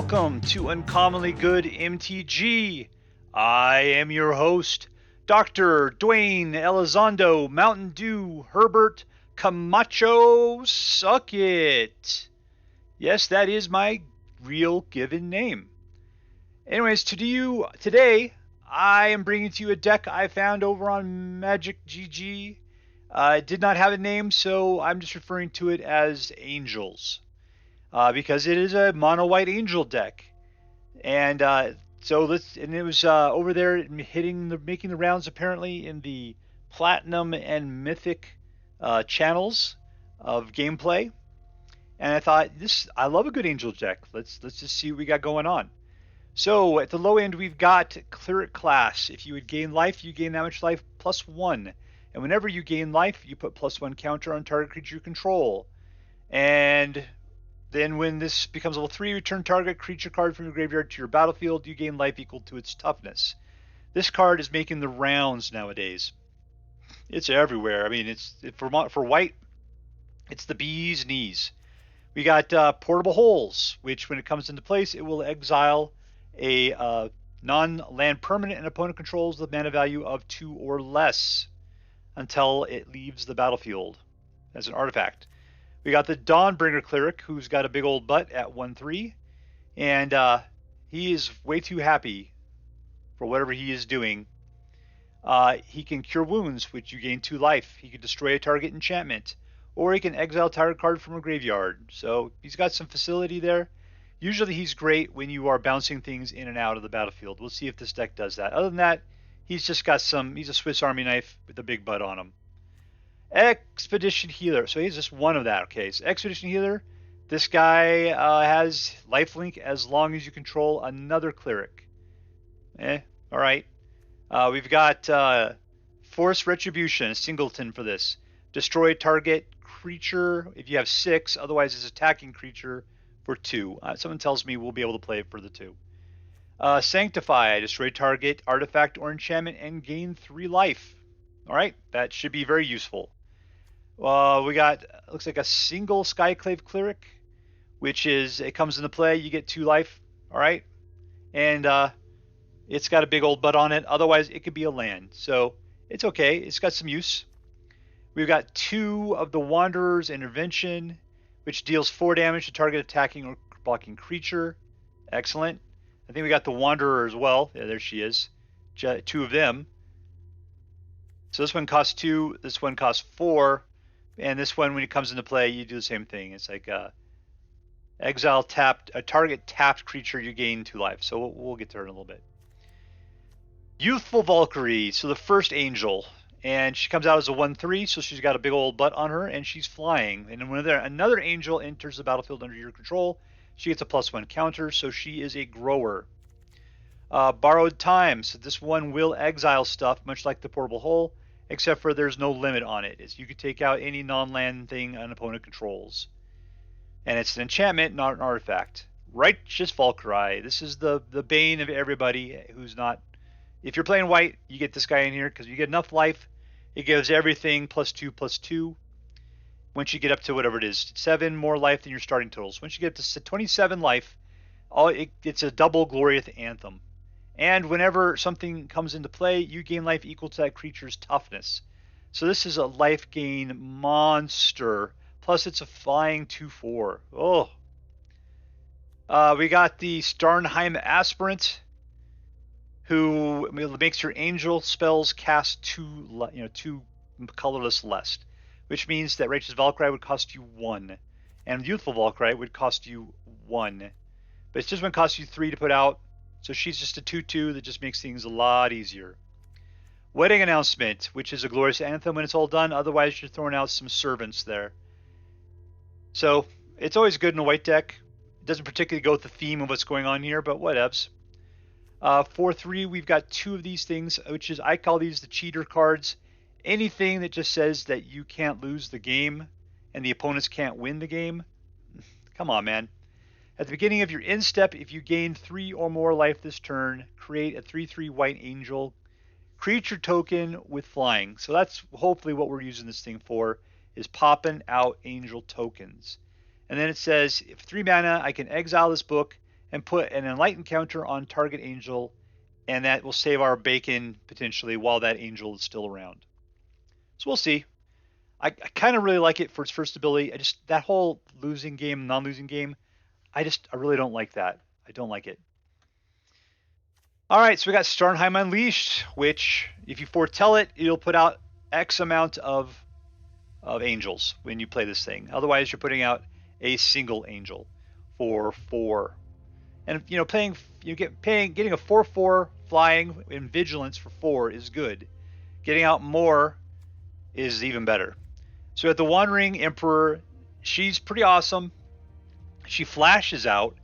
Welcome to Uncommonly Good MTG. I am your host, Dr. Dwayne Elizondo Mountain Dew Herbert Camacho Suckit. Yes, that is my real given name. Anyways, today I am bringing to you a deck I found over on Magic GG. It did not have a name, so I'm just referring to it as Angels. Because it is a mono white angel deck, and it was over there making the rounds apparently in the platinum and mythic channels of gameplay, and I thought I love a good angel deck. Let's just see what we got going on. So at the low end we've got Cleric Class. If you would gain life, you gain that much life +1, and whenever you gain life, you put +1 counter on target creature you control, and then when this becomes level 3, return target creature card from your graveyard to your battlefield. You gain life equal to its toughness. This card is making the rounds nowadays. It's everywhere. I mean, it's for white, it's the bee's knees. We got Portable Holes, which when it comes into place, it will exile a non-land permanent and opponent controls the mana value of 2 or less until it leaves the battlefield as an artifact. We got the Dawnbringer Cleric, who's got a big old butt at 1/3, and he is way too happy for whatever he is doing. He can cure wounds, which you gain 2 life. He can destroy a target enchantment, or he can exile a target card from a graveyard. So he's got some facility there. Usually he's great when you are bouncing things in and out of the battlefield. We'll see if this deck does that. Other than that, he's just got he's a Swiss Army knife with a big butt on him. Expedition Healer. So he's just one of that. Okay, so Expedition Healer. This guy has lifelink as long as you control another cleric. All right. We've got Fierce Retribution, a singleton for this. Destroy target creature if you have 6. Otherwise, it's attacking creature for 2. Someone tells me we'll be able to play it for the 2. Sanctify. Destroy target artifact or enchantment and gain 3 life. All right, that should be very useful. We got, looks like a single Skyclave Cleric, which is, it comes into play, you get 2 life, all right? And it's got a big old butt on it. Otherwise, it could be a land. So it's okay. It's got some use. We've got 2 of the Wanderer's Intervention, which deals 4 damage to target attacking or blocking creature. Excellent. I think we got the Wanderer as well. Yeah, there she is. 2 of them. So this one costs 2, this one costs 4, and this one, when it comes into play, you do the same thing. It's like exile a target tapped creature, you gain 2 life. So we'll get to her in a little bit. Youthful Valkyrie, so the first angel, and she comes out as a 1/3, so she's got a big old butt on her, and she's flying. And when another angel enters the battlefield under your control, she gets a +1 counter, so she is a grower. Borrowed Time, so this one will exile stuff, much like the Portable Hole, except for there's no limit on it. You can take out any non-land thing an opponent controls. And it's an enchantment, not an artifact. Righteous Valkyrie, this is the bane of everybody who's not... If you're playing white, you get this guy in here, because you get enough life, it gives everything +2/+2. Once you get up to whatever it is, 7 more life than your starting totals. Once you get to 27 life, it's a double Glorious Anthem. And whenever something comes into play, you gain life equal to that creature's toughness. So this is a life gain monster. Plus it's a flying 2/4. Oh. We got the Starnheim Aspirant, who makes your angel spells cast 2 colorless less, which means that Righteous Valkyrie would cost you 1, and Youthful Valkyrie would cost you 1. But it's just going to cost you 3 to put out. So she's just a 2/2 that just makes things a lot easier. Wedding Announcement, which is a glorious anthem when it's all done. Otherwise, you're throwing out some servants there. So it's always good in a white deck. It doesn't particularly go with the theme of what's going on here, but whatevs. 4/3, we've got 2 of these things, which is, I call these the cheater cards. Anything that just says that you can't lose the game and the opponents can't win the game. Come on, man. At the beginning of your end step, if you gain 3 or more life this turn, create a 3/3 white angel creature token with flying. So that's hopefully what we're using this thing for, is popping out angel tokens. And then it says, if 3 mana, I can exile this book and put an enlightened counter on target angel, and that will save our bacon potentially while that angel is still around. So we'll see. I kind of really like it for its first ability. That whole losing game, non-losing game, I really don't like that. I don't like it. All right, so we got Starnheim Unleashed, which if you foretell it, it'll put out X amount of angels when you play this thing. Otherwise, you're putting out a single angel for 4. And getting a 4/4 flying in vigilance for 4 is good. Getting out more is even better. So at the Wandering Emperor, she's pretty awesome. She flashes out,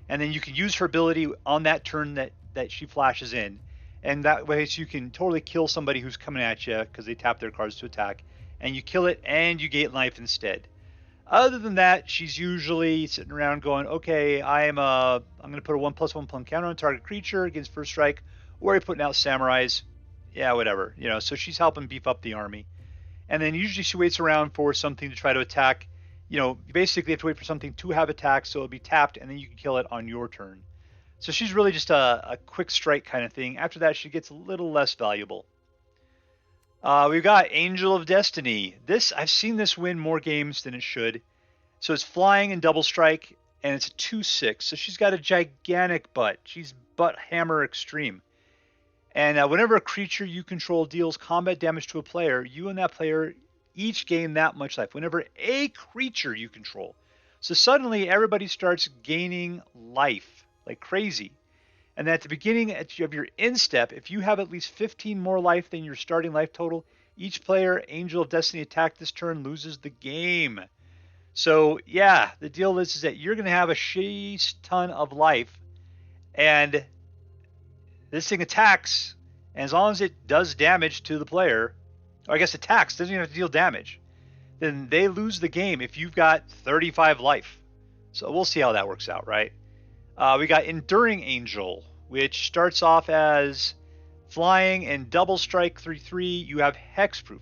and then you can use her ability on that turn that she flashes in, and that way so you can totally kill somebody who's coming at you because they tap their cards to attack, and you kill it and you get life instead. Other than that, she's usually sitting around going, okay, I'm going to put a 1/1 counter on target creature against first strike, or you're putting out samurais, yeah, whatever, so she's helping beef up the army. And then usually she waits around for something to try to attack. You basically have to wait for something to have attack, so it'll be tapped, and then you can kill it on your turn. So she's really just a quick strike kind of thing. After that, she gets a little less valuable. We've got Angel of Destiny. I've seen this win more games than it should. So it's flying and double strike, and it's a 2/6. So she's got a gigantic butt. She's butt hammer extreme. And whenever a creature you control deals combat damage to a player, you and that player each gain that much life. Whenever a creature you control. So suddenly everybody starts gaining life like crazy. And at the beginning of your end step, if you have at least 15 more life than your starting life total, each player Angel of Destiny attack this turn loses the game. So yeah, the deal is that you're going to have a shit ton of life, and this thing attacks, and as long as it does damage to the player, or I guess attacks, doesn't even have to deal damage, then they lose the game if you've got 35 life. So we'll see how that works out, right? We got Enduring Angel, which starts off as flying and double strike 3/3. You have hexproof.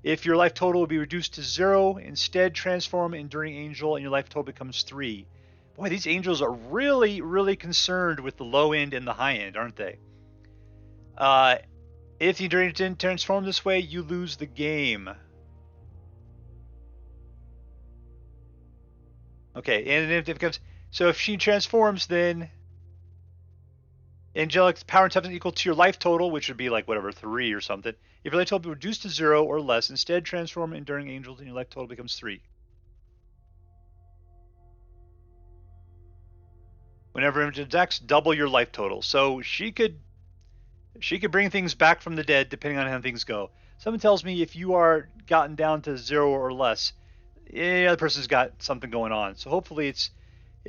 If your life total will be reduced to 0, instead transform Enduring Angel and your life total becomes 3. Boy, these angels are really, really concerned with the low end and the high end, aren't they? If the Enduring didn't transform this way, you lose the game. Okay, and if it becomes... So if she transforms, then angelic power and toughness equal to your life total, which would be like whatever, 3 or something. If your life total be reduced to 0 or less, instead transform Enduring Angel and your life total becomes 3. Whenever it attacks, double your life total. So she could bring things back from the dead depending on how things go. Someone tells me if you are gotten down to 0 or less, the other person's got something going on. So hopefully it's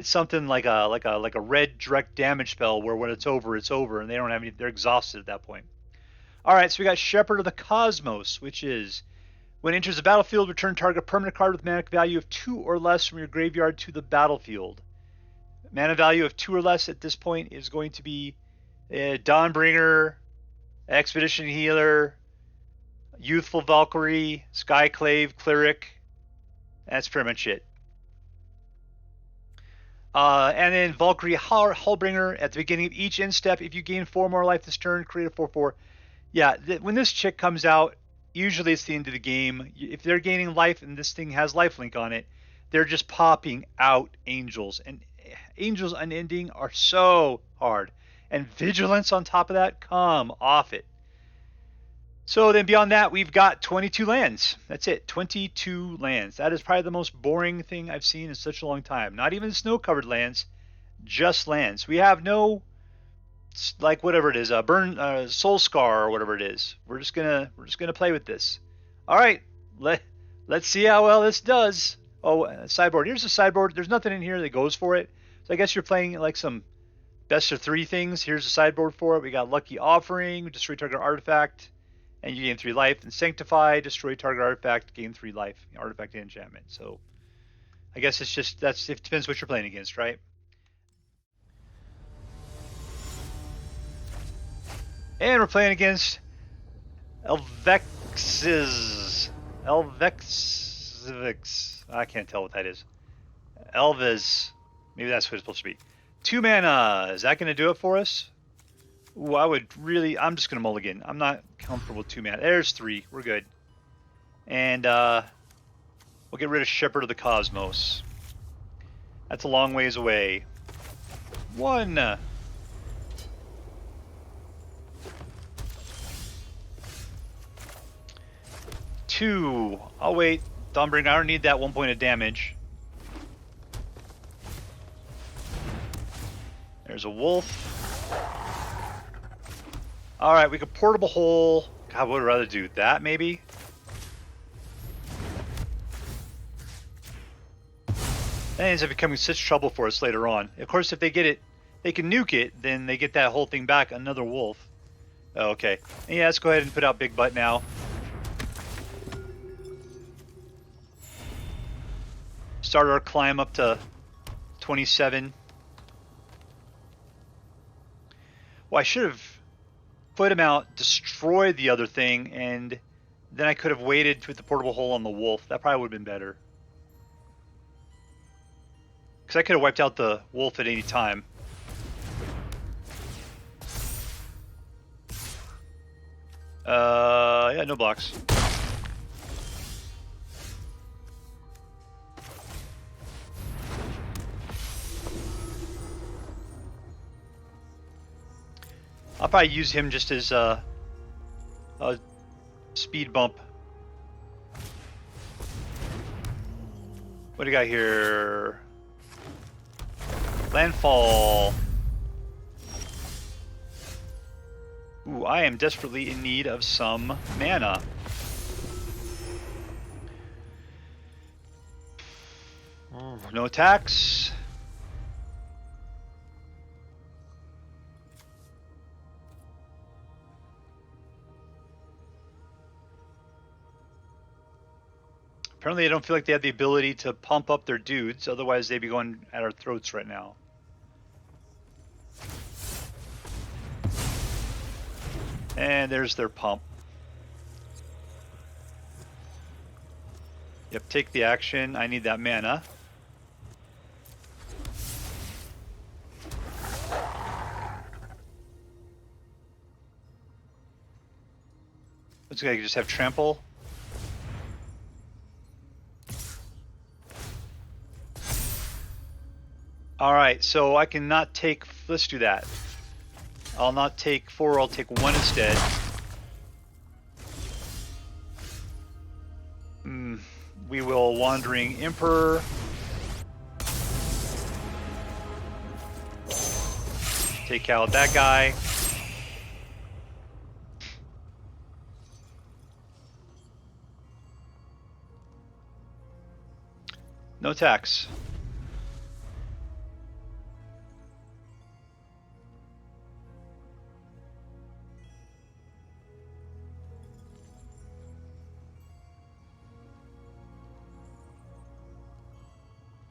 something like a red direct damage spell where when it's over, and they don't have any, they're exhausted at that point. All right, so we got Shepherd of the Cosmos, which is when it enters the battlefield, return target permanent card with mana value of 2 or less from your graveyard to the battlefield. Mana value of 2 or less at this point is going to be Dawnbringer, Expedition Healer, Youthful Valkyrie, Skyclave Cleric. That's pretty much it. And then Valkyrie Harbinger at the beginning of each end step. If you gain 4 more life this turn, create a 4/4. Yeah, when this chick comes out, usually it's the end of the game. If they're gaining life and this thing has lifelink on it, they're just popping out angels. And angels unending are so hard. And vigilance on top of that, come off it. So then beyond that, we've got 22 lands. That's it, 22 lands. That is probably the most boring thing I've seen in such a long time. Not even snow-covered lands, just lands. We have no, like whatever it is, Soul Scar or whatever it is. We're just gonna play with this. All right, let's see how well this does. Oh, sideboard. Here's the sideboard. There's nothing in here that goes for it. So I guess you're playing like some best of 3 things. Here's the sideboard for it. We got Lucky Offering, destroy target artifact, and you gain 3 life. And Sanctify, destroy target artifact, gain 3 life. Artifact and enchantment. So I guess it's just, it depends what you're playing against, right? And we're playing against Elecxz. I can't tell what that is. Elecxz. Maybe that's what it's supposed to be. 2 mana. Is that going to do it for us? Ooh, I'm just going to mulligan. I'm not comfortable with 2 mana. There's 3. We're good. And we'll get rid of Shepherd of the Cosmos. That's a long ways away. 1. 2. I'll wait. Dawnbringer, I don't need that 1 point of damage. There's a wolf. Alright, we could portable hole. God, what would I rather do? That, maybe? That ends up becoming such trouble for us later on. Of course, if they get it, they can nuke it, then they get that whole thing back. Another wolf. Oh, okay. And yeah, let's go ahead and put out Big Butt now. Start our climb up to 27. Well, I should have put him out, destroyed the other thing, and then I could have waited with the portable hole on the wolf. That probably would have been better. Because I could have wiped out the wolf at any time. Yeah, no blocks. I'll probably use him just as a speed bump. What do you got here? Landfall. Ooh, I am desperately in need of some mana. No attacks. Apparently, I don't feel like they have the ability to pump up their dudes. Otherwise, they'd be going at our throats right now. And there's their pump. Yep, take the action. I need that mana. Looks like I can just have trample. Alright, so I cannot take... Let's do that. I'll not take 4, I'll take 1 instead. We will Wandering Emperor. Take out that guy. No attacks.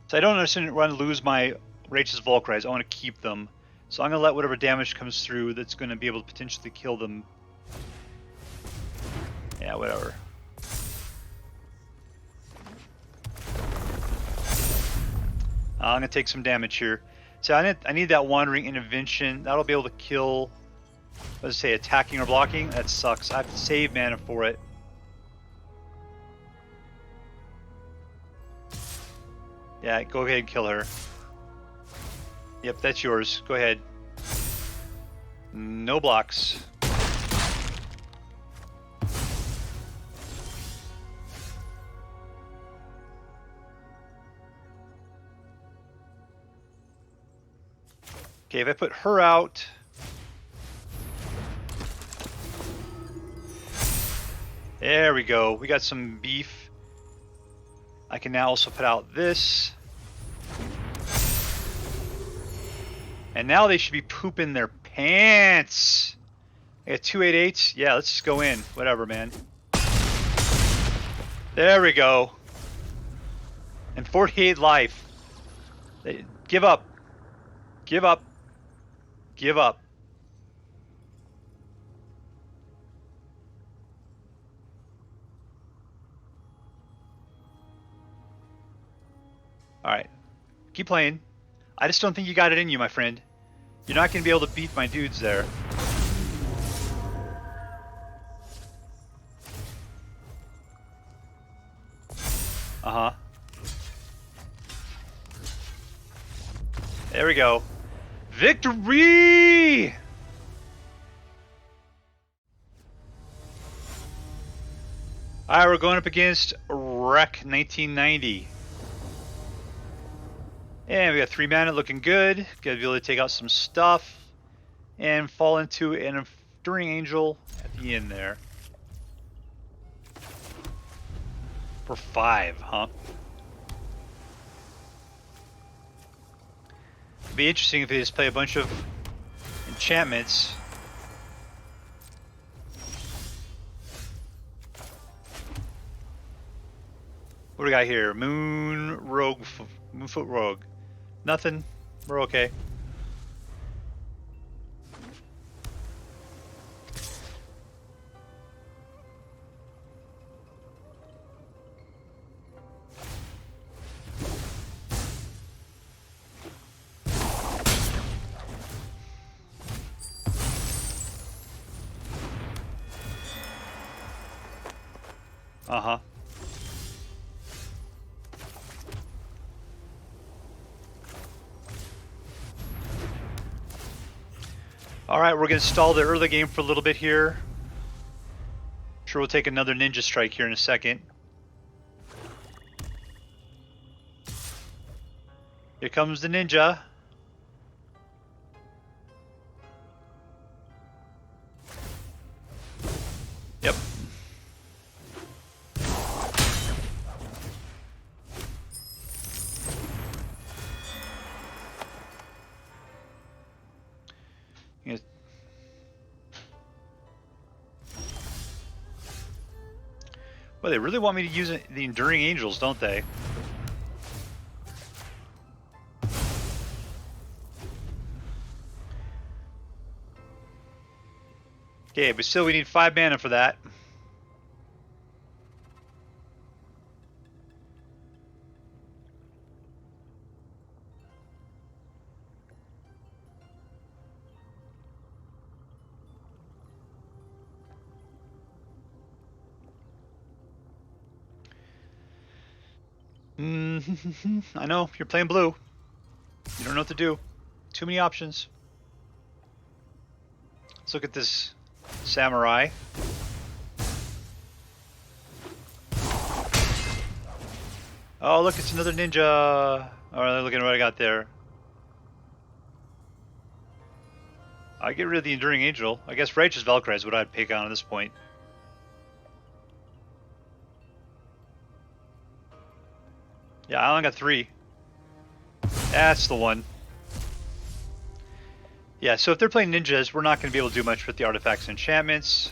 So I don't understand want to lose my Righteous Valkyries. I want to keep them. So I'm going to let whatever damage comes through that's going to be able to potentially kill them. Yeah, whatever. I'm going to take some damage here. So I need that Wandering Intervention. That'll be able to kill, let's say, attacking or blocking. That sucks. I have to save mana for it. Yeah, go ahead and kill her. Yep, that's yours. Go ahead. No blocks. Okay, if I put her out... There we go. We got some beef. I can now also put out this. And now they should be pooping their pants. I got 288s. Yeah, let's just go in. Whatever, man. There we go. And 48 life. Give up. Give up. Give up. Alright. Keep playing. I just don't think you got it in you, my friend. You're not going to be able to beat my dudes there. Uh-huh. There we go. Victory! Alright, we're going up against Wreck 1990. And we got 3 mana looking good. Got to be able to take out some stuff. And fall into an Enduring Angel at the end there. For 5, huh? It'd be interesting if they just play a bunch of enchantments. What do we got here? Moonfoot Rogue. Nothing. We're okay. Uh-huh. Alright, we're going to stall the early game for a little bit here. Sure, we'll take another ninja strike here in a second. Here comes the ninja. Yep. Well, they really want me to use the Enduring Angels, don't they? Okay, but still we need 5 mana for that. I know, you're playing blue. You don't know what to do. Too many options. Let's look at this samurai. Oh, look, it's another ninja. Alright, look at what I got there. I get rid of the Enduring Angel. I guess Righteous Valkyrie is what I'd pick on at this point. Yeah, I only got 3. That's the one. Yeah, so if they're playing ninjas, we're not going to be able to do much with the artifacts and enchantments.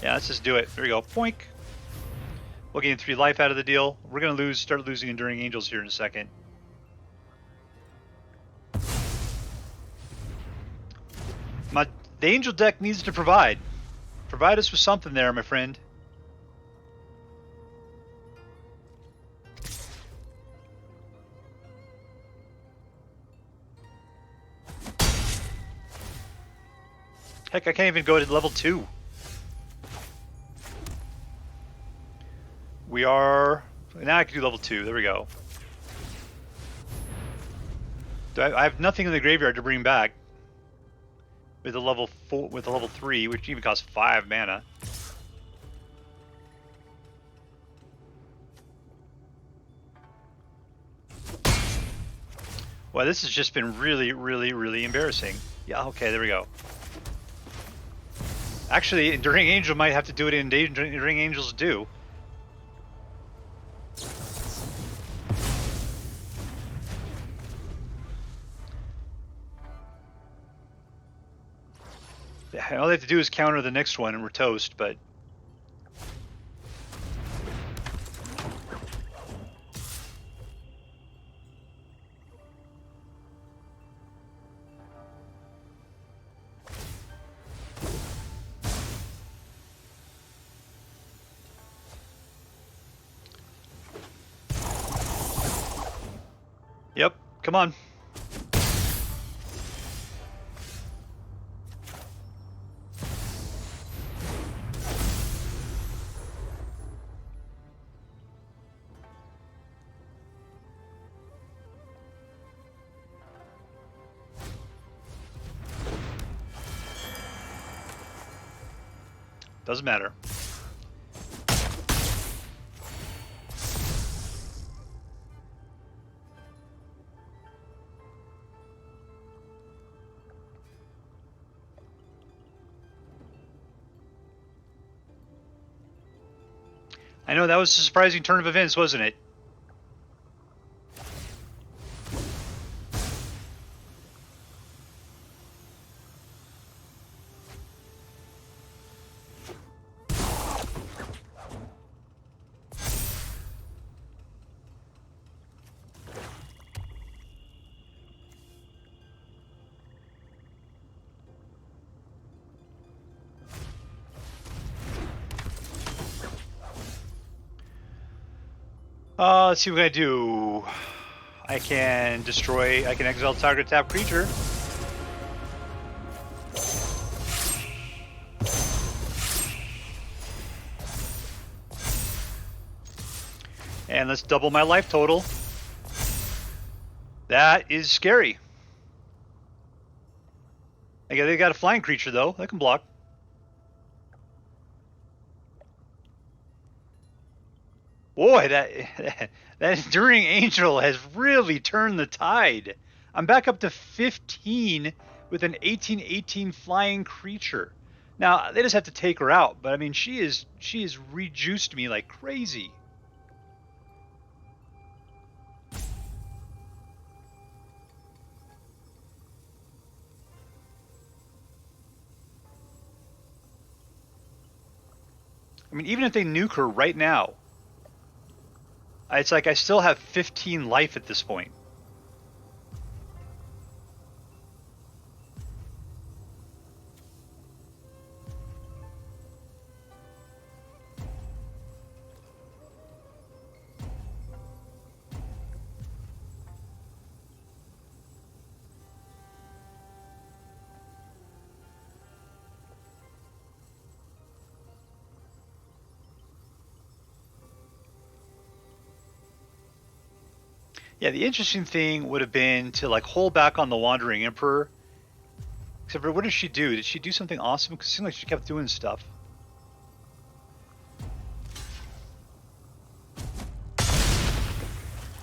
Yeah, let's just do it. There we go. Poink. We'll gain 3 life out of the deal. We're going to start losing Enduring Angels here in a second. The Angel deck needs to provide. Provide us with something there, my friend. Heck, I can't even go to level 2. We are... Now I can do level 2. There we go. I have nothing in the graveyard to bring back. With a level 4, with a level 3, which even costs 5 mana. Well, this has just been really, really, really embarrassing. Yeah, okay, there we go. Actually, Enduring Angel might have to do it in Enduring Angels do. All they have to do is counter the next one and we're toast, but... Come on. Doesn't matter. I know, that was a surprising turn of events, wasn't it? Let's see what I do. I can exile target tap creature. And let's double my life total. That is scary. They got a flying creature though, that can block. Boy, that Enduring Angel has really turned the tide. I'm back up to 15 with an 18/18 flying creature. Now, they just have to take her out, but I mean, she has rejuiced me like crazy. I mean, even if they nuke her right now, it's like I still have 15 life at this point. Yeah, the interesting thing would have been to like hold back on the Wandering Emperor. Except for, what did she do? Did she do something awesome? Because it seemed like she kept doing stuff.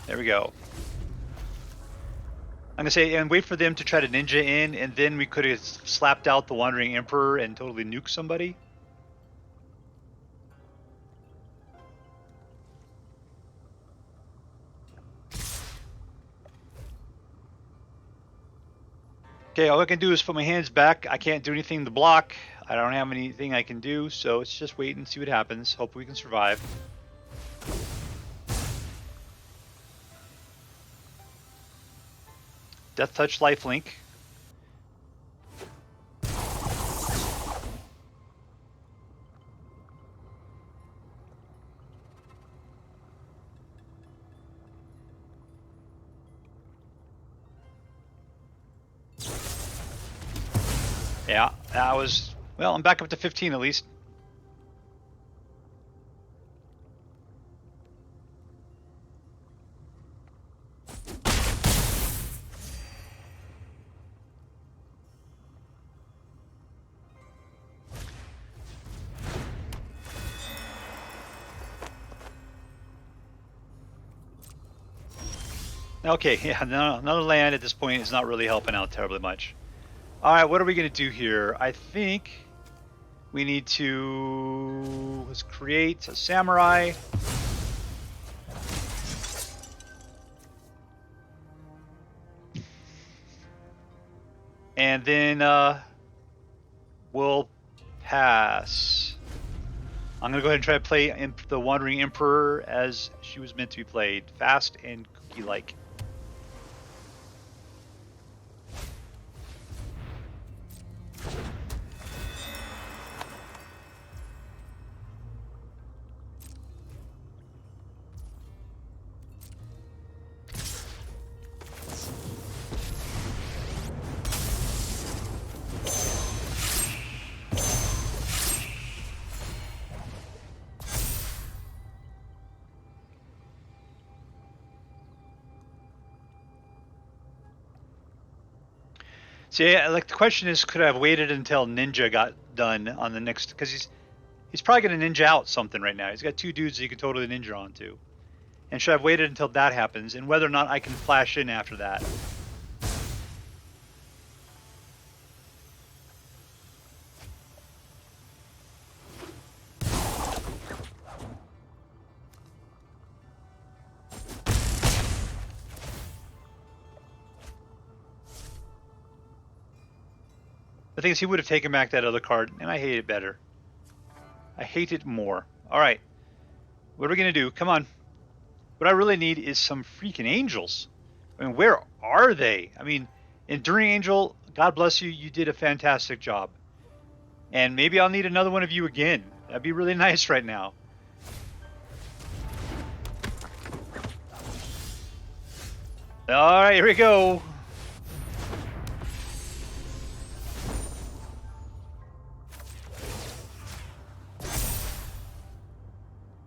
There we go. I'm gonna say, and wait for them to try to ninja in, and then we could have slapped out the Wandering Emperor and totally nuked somebody. Okay, all I can do is put my hands back. I can't do anything to block. I don't have anything I can do, so it's just wait and see what happens. Hope we can survive. Death Touch Lifelink. Yeah, that was... Well, I'm back up to 15 at least. Okay, yeah, another land at this point is not really helping out terribly much. Alright, what are we going to do here? I think we need to... Let's create a Samurai. And then we'll pass. I'm going to go ahead and try to play the Wandering Emperor as she was meant to be played. Fast and cookie-like. See, like the question is, could I have waited until Ninja got done on the next? Because he's probably going to ninja out something right now. He's got 2 dudes that he can totally ninja onto. And should I have waited until that happens, and whether or not I can flash in after that? The thing is, he would have taken back that other card, and I hate it better. I hate it more. All right. What are we going to do? Come on. What I really need is some freaking angels. I mean, where are they? I mean, Enduring Angel, God bless you. You did a fantastic job. And maybe I'll need another one of you again. That'd be really nice right now. All right, here we go.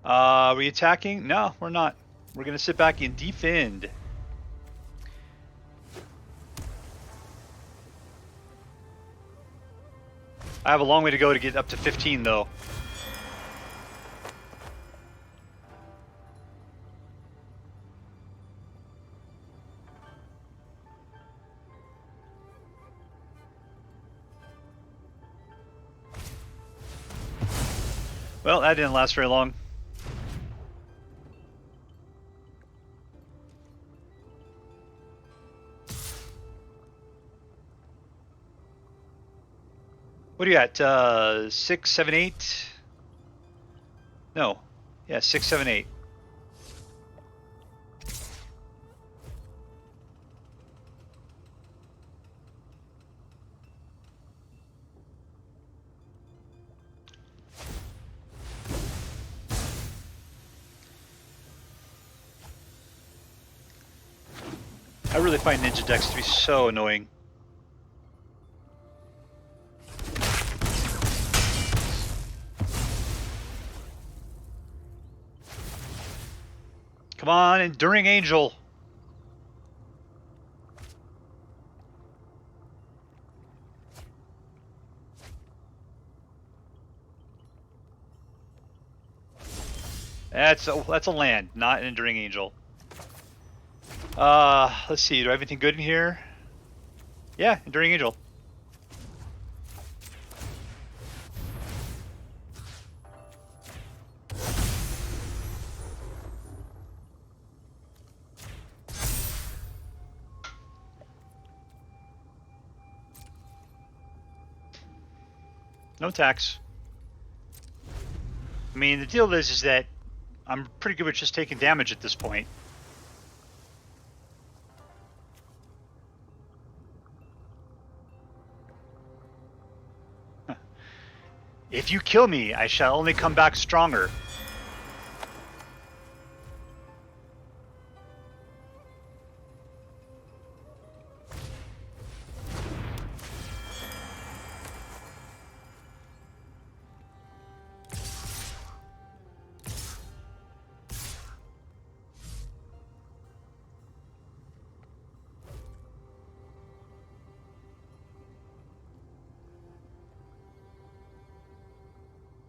Are we attacking? No, we're not. We're going to sit back and defend. I have a long way to go to get up to 15, though. Well, that didn't last very long. What do you got? 6, 7, 8? No. Yeah, 6, 7, 8. I really find ninja decks to be so annoying. Come on, Enduring Angel. That's a land, not an Enduring Angel. Let's see. Do I have anything good in here? Yeah, Enduring Angel. No tax. I mean, the deal is that I'm pretty good with just taking damage at this point. If you kill me, I shall only come back stronger.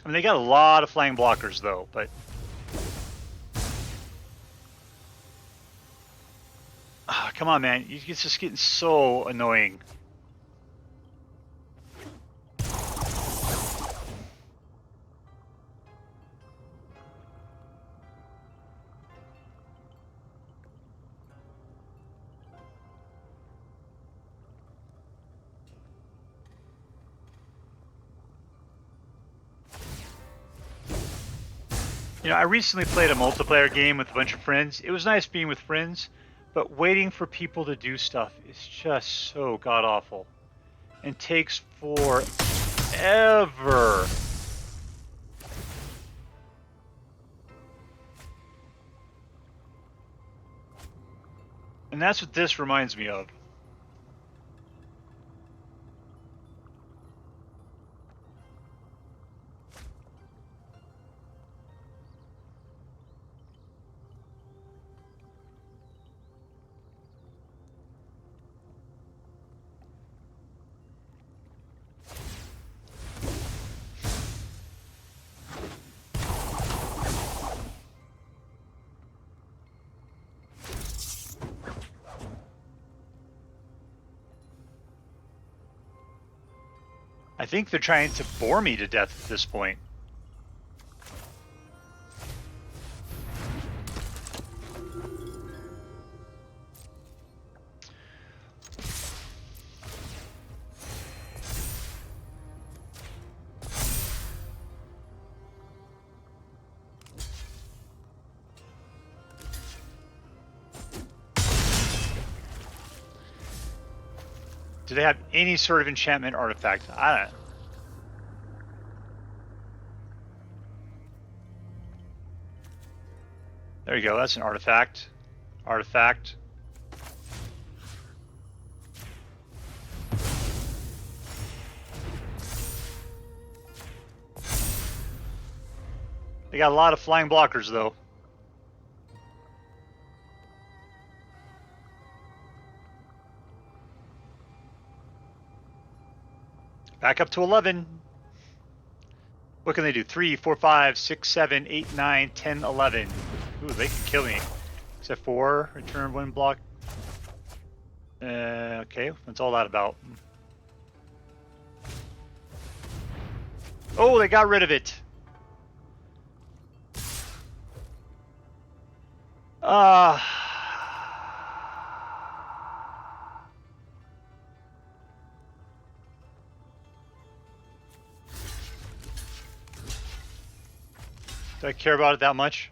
I mean, they got a lot of flying blockers, though, but... Oh, come on, man. It's just getting so annoying. You know, I recently played a multiplayer game with a bunch of friends. It was nice being with friends, but waiting for people to do stuff is just so god-awful. And takes forever. And that's what this reminds me of. I think they're trying to bore me to death at this point. Do they have any sort of enchantment artifact? I don't know. There you go, that's an artifact. Artifact. They got a lot of flying blockers though. Back up to 11. What can they do? 3, 4, 5, 6, 7, 8, 9, 10, 11. Ooh, they can kill me. Except for return 1 block. Okay, what's all that about? Oh, they got rid of it. Do I care about it that much?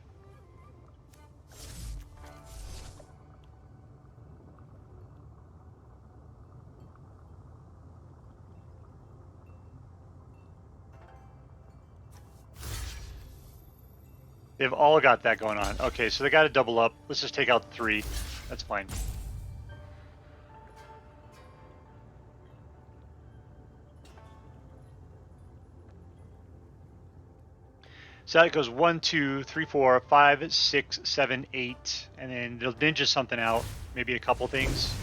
They've all got that going on. Okay, so they got to double up. Let's just take out 3. That's fine. So that goes 1, 2, 3, 4, 5, 6, 7, 8, and then they'll ninja something out. Maybe a couple things.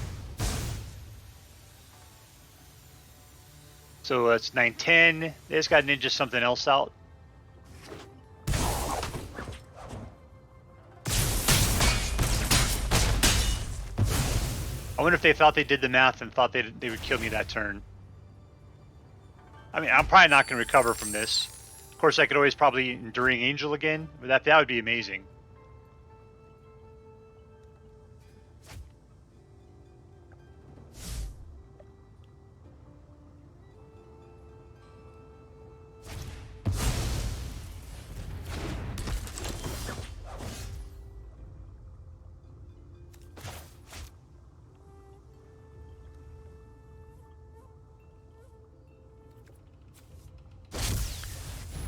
So that's 9, 10. They just got ninja something else out. I wonder if they thought they did the math and thought they would kill me that turn. I mean, I'm probably not going to recover from this. Of course, I could always probably Enduring Angel again, but that would be amazing.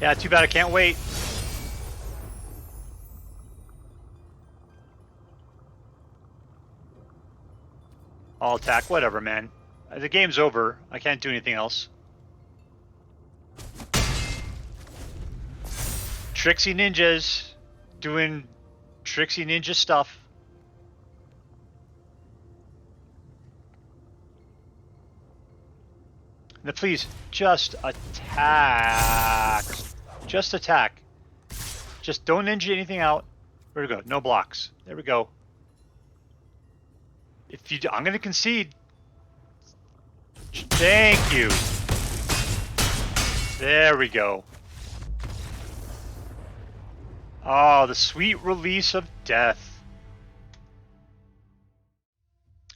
Yeah, too bad I can't wait. I'll attack, whatever, man. The game's over. I can't do anything else. Tricksy ninjas doing tricksy ninja stuff. Now please, just attack. Just attack. Just don't ninja anything out. Where'd it go? No blocks. There we go. If you do, I'm gonna concede. Thank you. There we go. Oh, the sweet release of death.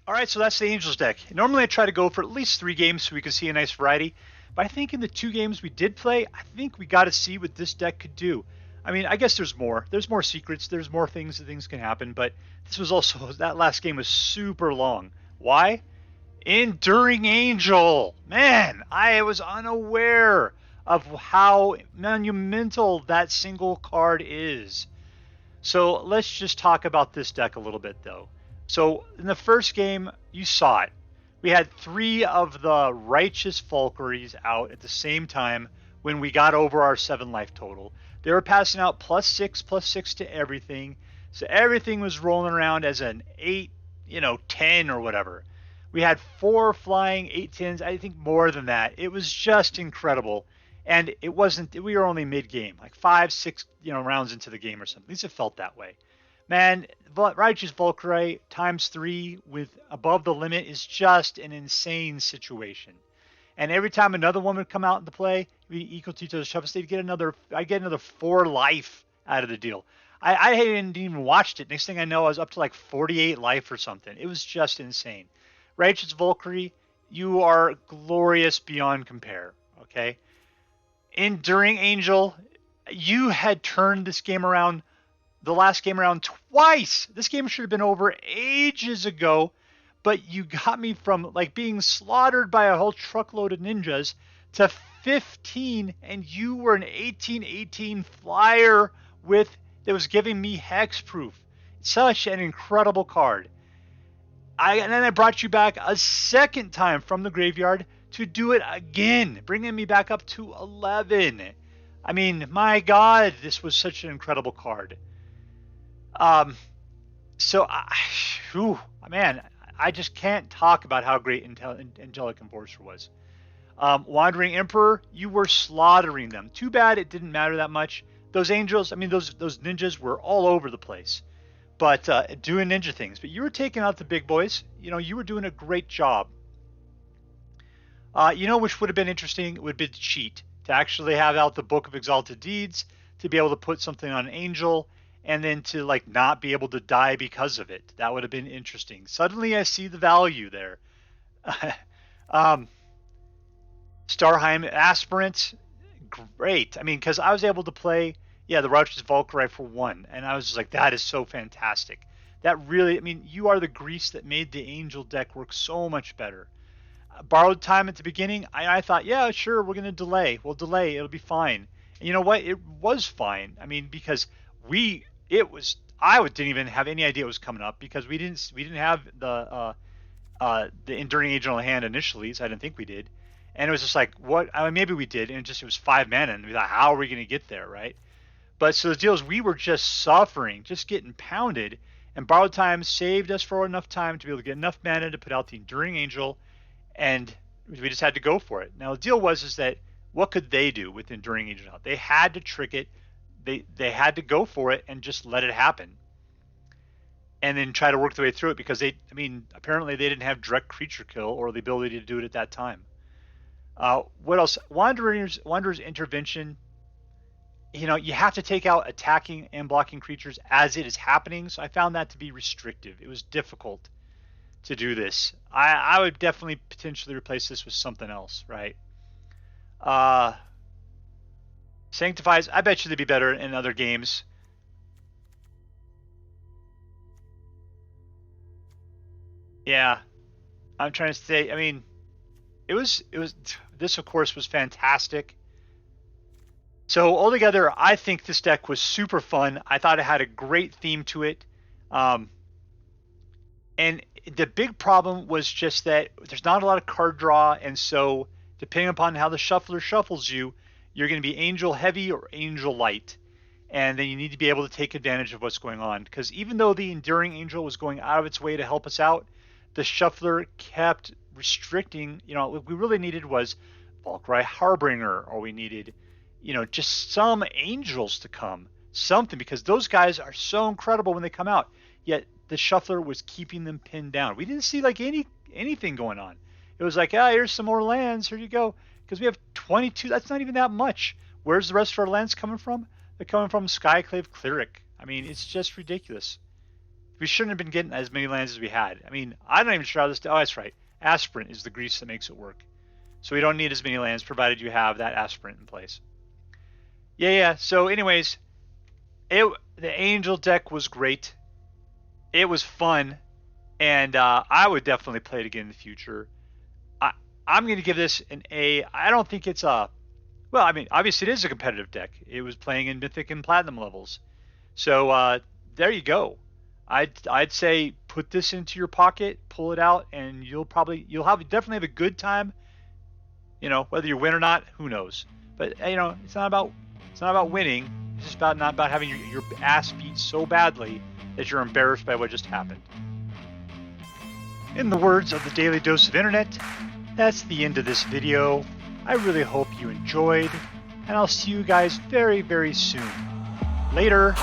Alright, so that's the Angels deck. Normally I try to go for at least 3 games so we can see a nice variety. But I think in the 2 games we did play, I think we got to see what this deck could do. I mean, I guess there's more. There's more secrets. There's more things can happen. But this was also, that last game was super long. Why? Enduring Angel. Man, I was unaware of how monumental that single card is. So let's just talk about this deck a little bit though. So in the first game, you saw it. We had 3 of the Righteous Valkyries out at the same time when we got over our 7 life total. They were passing out +6/+6 to everything. So everything was rolling around as an 8, 10 or whatever. We had 4 flying 8/10s, I think more than that. It was just incredible. And it wasn't, we were only mid-game, like 5, 6, rounds into the game or something. At least it felt that way. Man, Righteous Valkyrie ×3 with above the limit is just an insane situation. And every time another one would come out into play, it'd be equal to each other's shuffle state. I get another 4 life out of the deal. I hadn't even watched it. Next thing I know, I was up to like 48 life or something. It was just insane. Righteous Valkyrie, you are glorious beyond compare. Okay. Enduring Angel, you had turned this game around, the last game around, twice. This game should have been over ages ago, but you got me from like being slaughtered by a whole truckload of ninjas to 15, and you were an 18/18 flyer that was giving me hexproof. Such an incredible card. And then I brought you back a second time from the graveyard to do it again, bringing me back up to 11. I mean, my God, this was such an incredible card. Man, I just can't talk about how great Angelic Enforcer was. Wandering Emperor, you were slaughtering them. Too bad it didn't matter that much. Those angels, I mean, those ninjas were all over the place, but doing ninja things. But you were taking out the big boys. You were doing a great job. Which would have been interesting would be to cheat, to actually have out the Book of Exalted Deeds, to be able to put something on an angel, and then to like not be able to die because of it. That would have been interesting. Suddenly I see the value there. Starnheim Aspirant, great. I mean, because I was able to play, the Righteous Valkyrie for 1, and I was just like, that is so fantastic. That really, I mean, you are the grease that made the angel deck work so much better. Borrowed time at the beginning, I thought, yeah, sure, we're going to delay. We'll delay, it'll be fine. And you know what? It was fine. I mean, because I didn't even have any idea it was coming up, because we didn't have the Enduring Angel in hand initially, so I didn't think we did. And it was just like, what? I mean, maybe we did, and it was 5 mana, and we thought, how are we going to get there, right? But so the deal is, we were just suffering, just getting pounded, and Borrowed Time saved us for enough time to be able to get enough mana to put out the Enduring Angel, and we just had to go for it. Now the deal is that what could they do with Enduring Angel out? They had to trick it. They had to go for it and just let it happen, and then try to work their way through it, because apparently they didn't have direct creature kill or the ability to do it at that time. What else? Wanderer's Intervention. You have to take out attacking and blocking creatures as it is happening, so I found that to be restrictive. It was difficult to do this. I would definitely potentially replace this with something else, right? Sanctifies, I bet you they'd be better in other games. Yeah, I'm trying to say, I mean, this of course was fantastic. So altogether, I think this deck was super fun. I thought it had a great theme to it. And the big problem was just that there's not a lot of card draw, and so depending upon how the shuffler shuffles you, you're going to be angel heavy or angel light. And then you need to be able to take advantage of what's going on. Because even though the Enduring Angel was going out of its way to help us out, the shuffler kept restricting. What we really needed was Valkyrie Harbinger, or we needed, just some angels to come. Something, because those guys are so incredible when they come out. Yet the shuffler was keeping them pinned down. We didn't see like anything going on. It was like, here's some more lands. Here you go. Because we have 22. That's not even that much. Where's the rest of our lands coming from? They're coming from Skyclave Cleric. I mean, it's just ridiculous. We shouldn't have been getting as many lands as we had. I mean, I'm not even sure how this. Oh, that's right. Aspirant is the grease that makes it work. So we don't need as many lands, provided you have that Aspirant in place. Yeah. So, anyways, the Angel deck was great. It was fun, and I would definitely play it again in the future. I'm going to give this an A. I don't think it's a... Well, I mean, obviously it is a competitive deck. It was playing in Mythic and Platinum levels. So there you go. I'd say put this into your pocket, pull it out, and you'll definitely have a good time. Whether you win or not, who knows? But it's not about winning. It's just not about having your ass beat so badly that you're embarrassed by what just happened. In the words of the Daily Dose of Internet, that's the end of this video. I really hope you enjoyed, and I'll see you guys very, very soon. Later.